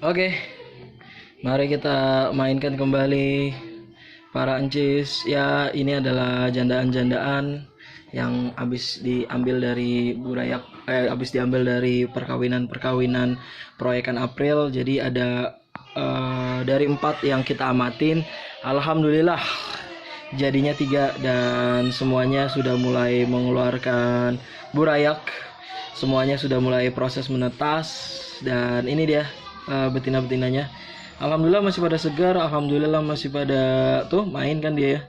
Oke, mari kita mainkan kembali para encis. Ya, ini adalah jandaan-jandaan yang habis diambil dari habis diambil dari perkawinan proyekan April. Jadi ada dari 4 yang kita amatin, alhamdulillah jadinya 3 dan semuanya sudah mulai mengeluarkan burayak. Semuanya sudah mulai proses menetas dan ini dia betina-betinanya. Alhamdulillah masih pada segar, alhamdulillah masih pada tuh main kan dia ya.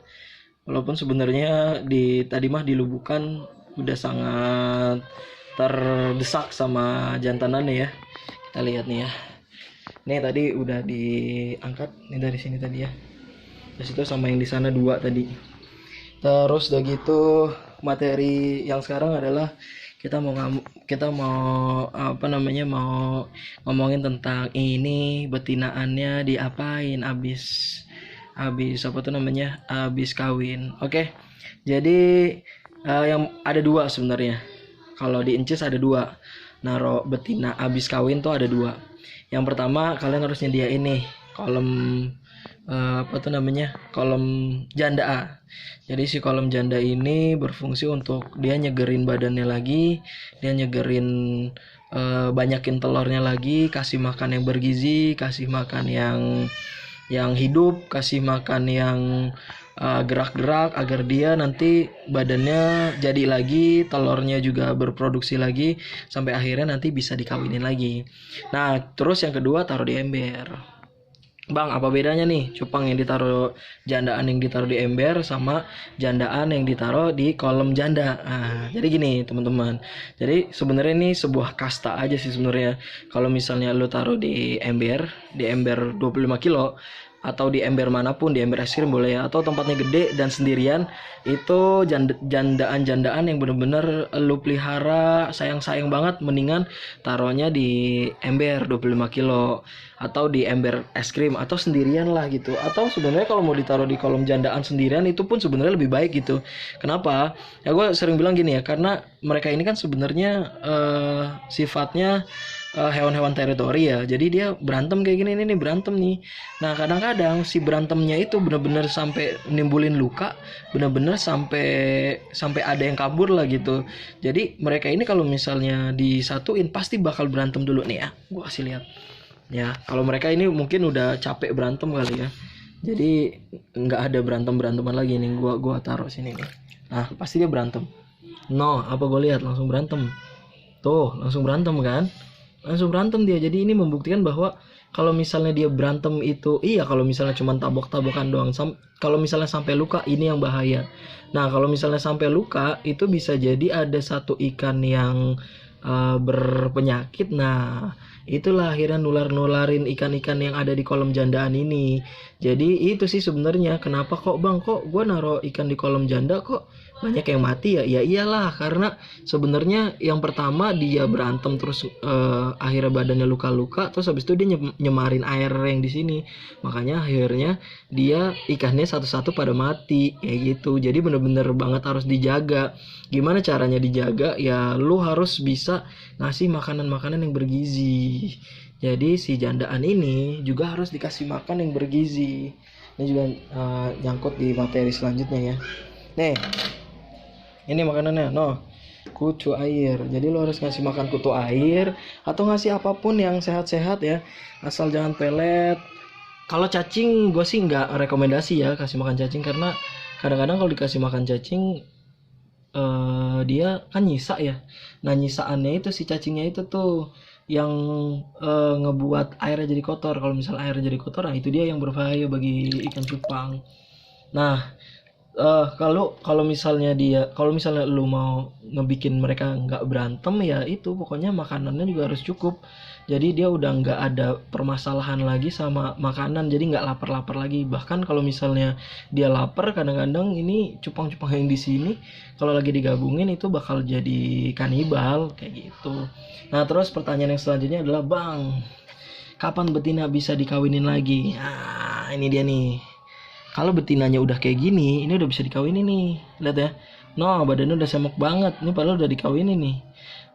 Walaupun sebenarnya tadi mah di Lubukan udah sangat terdesak sama jantanannya ya. Kita lihat nih ya. Nih tadi udah diangkat nih dari sini tadi ya. Terus itu sama yang di sana 2 tadi. Terus udah gitu materi yang sekarang adalah kita mau mau ngomongin tentang ini betinaannya diapain abis abis kawin. Oke. Jadi yang ada 2 sebenarnya. Kalau di Encis ada 2. Naro betina abis kawin tuh ada 2. Yang pertama kalian harus nyediain nih kolom kolom janda A. Jadi si kolom janda ini berfungsi untuk dia nyegerin badannya lagi, dia nyegerin banyakin telurnya lagi, kasih makan yang bergizi, kasih makan yang hidup, kasih makan yang gerak-gerak agar dia nanti badannya jadi lagi, telurnya juga berproduksi lagi sampai akhirnya nanti bisa dikawinin lagi. Nah, terus yang kedua taruh di ember. Bang, apa bedanya nih cupang yang ditaruh jandaan yang ditaruh di ember sama jandaan yang ditaruh di kolom janda? Nah, jadi gini teman-teman. Jadi sebenarnya ini sebuah kasta aja sih sebenarnya. Kalau misalnya lu taruh di ember 25 kilo atau di ember manapun, di ember es krim boleh ya, atau tempatnya gede dan sendirian, itu jandaan-jandaan yang bener-bener lu pelihara sayang-sayang banget, mendingan taruhnya di ember 25 kilo atau di ember es krim atau sendirian lah gitu. Atau sebenarnya kalau mau ditaruh di kolom jandaan sendirian itu pun sebenarnya lebih baik gitu. Kenapa? Ya gue sering bilang gini ya, karena mereka ini kan sebenarnya sifatnya hewan-hewan teritori ya. Jadi dia berantem kayak gini nih berantem nih. Nah, kadang-kadang si berantemnya itu benar-benar sampai nimbulin luka, benar-benar sampai ada yang kabur lah gitu. Jadi mereka ini kalau misalnya disatuin pasti bakal berantem dulu nih ya. Gua kasih lihat. Ya, kalau mereka ini mungkin udah capek berantem kali ya. Jadi nggak ada berantem-beranteman lagi nih. Gua taruh sini nih. Nah, pasti dia berantem. No, apa gue lihat langsung berantem. Tuh, langsung berantem kan? Langsung berantem dia. Jadi ini membuktikan bahwa kalau misalnya dia berantem itu iya, kalau misalnya cuma tabok-tabokan doang, kalau misalnya sampai luka ini yang bahaya. Nah, kalau misalnya sampai luka itu bisa jadi ada satu ikan yang berpenyakit. Nah, itulah akhirnya nularin ikan-ikan yang ada di kolom jandaan ini. Jadi itu sih sebenarnya kenapa kok bang, kok gue naruh ikan di kolom janda kok banyak yang mati ya. Ya iyalah, karena sebenarnya yang pertama dia berantem terus akhirnya badannya luka-luka, terus habis itu dia nyemarin air yang di sini, makanya akhirnya dia ikannya satu-satu pada mati kayak gitu. Jadi bener-bener banget harus dijaga. Gimana caranya dijaga? Ya lu harus bisa ngasih makanan-makanan yang bergizi. Jadi si jandaan ini juga harus dikasih makan yang bergizi. Ini juga nyangkut di materi selanjutnya ya. Nih, ini makanannya, kutu air. Jadi lo harus ngasih makan kutu air atau ngasih apapun yang sehat-sehat ya, asal jangan pelet. Kalau cacing gue sih nggak rekomendasi ya kasih makan cacing, karena kadang-kadang kalau dikasih makan cacing dia kan nyisa ya. Nah, nyisaannya itu si cacingnya itu tuh yang ngebuat airnya jadi kotor. Kalau misalnya airnya jadi kotor, nah itu dia yang berbahaya bagi ikan cupang. Nah, kalau misalnya lu mau ngebikin mereka nggak berantem ya itu pokoknya makanannya juga harus cukup. Jadi dia udah nggak ada permasalahan lagi sama makanan, jadi nggak lapar-lapar lagi. Bahkan kalau misalnya dia lapar, kadang-kadang ini cupang-cupang yang di sini kalau lagi digabungin itu bakal jadi kanibal kayak gitu. Nah, terus pertanyaan yang selanjutnya adalah bang, kapan betina bisa dikawinin lagi? Nah, ini dia nih. Kalau betinanya udah kayak gini, ini udah bisa dikawinin nih. Lihat ya. Badannya udah semok banget. Ini padahal udah dikawinin nih.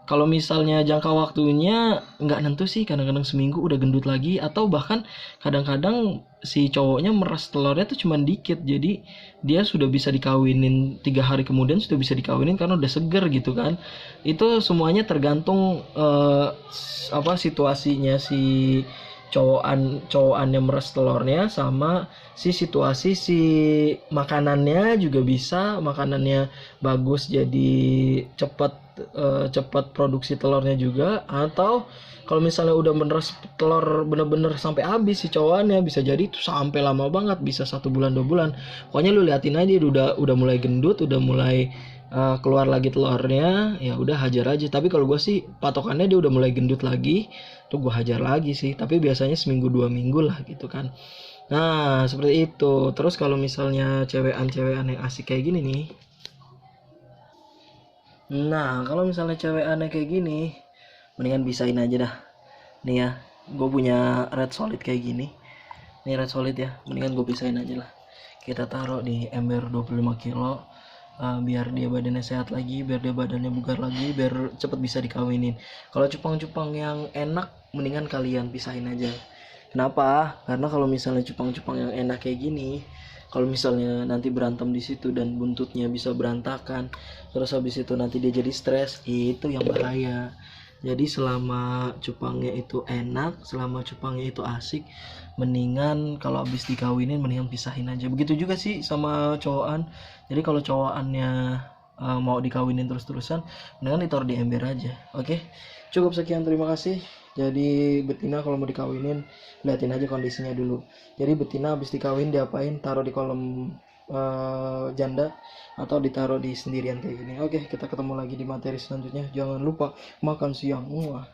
Kalau misalnya jangka waktunya nggak nentu sih, kadang-kadang seminggu udah gendut lagi, atau bahkan kadang-kadang si cowoknya meres telurnya tuh cuman dikit, jadi dia sudah bisa dikawinin 3 hari kemudian sudah bisa dikawinin karena udah seger gitu kan. Itu semuanya tergantung apa situasinya si cowokan yang meres telurnya, sama si situasi si makanannya juga bisa, makanannya bagus jadi cepat produksi telurnya juga. Atau kalau misalnya udah meres telur bener-bener sampai habis si cowokannya, bisa jadi itu sampai lama banget, bisa 1 bulan 2 bulan. Pokoknya lu liatin aja udah mulai gendut, udah mulai keluar lagi telurnya, ya udah hajar aja. Tapi kalau gue sih patokannya dia udah mulai gendut lagi tuh gue hajar lagi sih, tapi biasanya seminggu 2 minggu lah gitu kan. Nah seperti itu. Terus kalau misalnya cewekan yang asik kayak gini nih, nah kalau misalnya cewekan kayak gini, mendingan bisain aja dah. Nih ya, gue punya red solid kayak gini. Nih red solid ya, mendingan gue pisahin aja lah. Kita taruh di ember 25 kilo, biar dia badannya sehat lagi, biar dia badannya bugar lagi, biar cepet bisa dikawinin. Kalau cupang-cupang yang enak, mendingan kalian pisahin aja. Kenapa? Karena kalau misalnya cupang-cupang yang enak kayak gini, kalau misalnya nanti berantem di situ dan buntutnya bisa berantakan, terus habis itu nanti dia jadi stres, itu yang bahaya. Jadi selama cupangnya itu enak, selama cupangnya itu asik, mendingan kalau habis dikawinin mendingan pisahin aja. Begitu juga sih sama cowokan. Jadi kalau cowokannya mau dikawinin terus-terusan, mendingan ditaruh di ember aja. Oke, cukup sekian, terima kasih. Jadi betina kalau mau dikawinin, liatin aja kondisinya dulu. Jadi betina habis dikawin diapain? Taruh di kolom janda atau ditaruh di sendirian kayak gini. Oke, kita ketemu lagi di materi selanjutnya. Jangan lupa makan siang. Muah.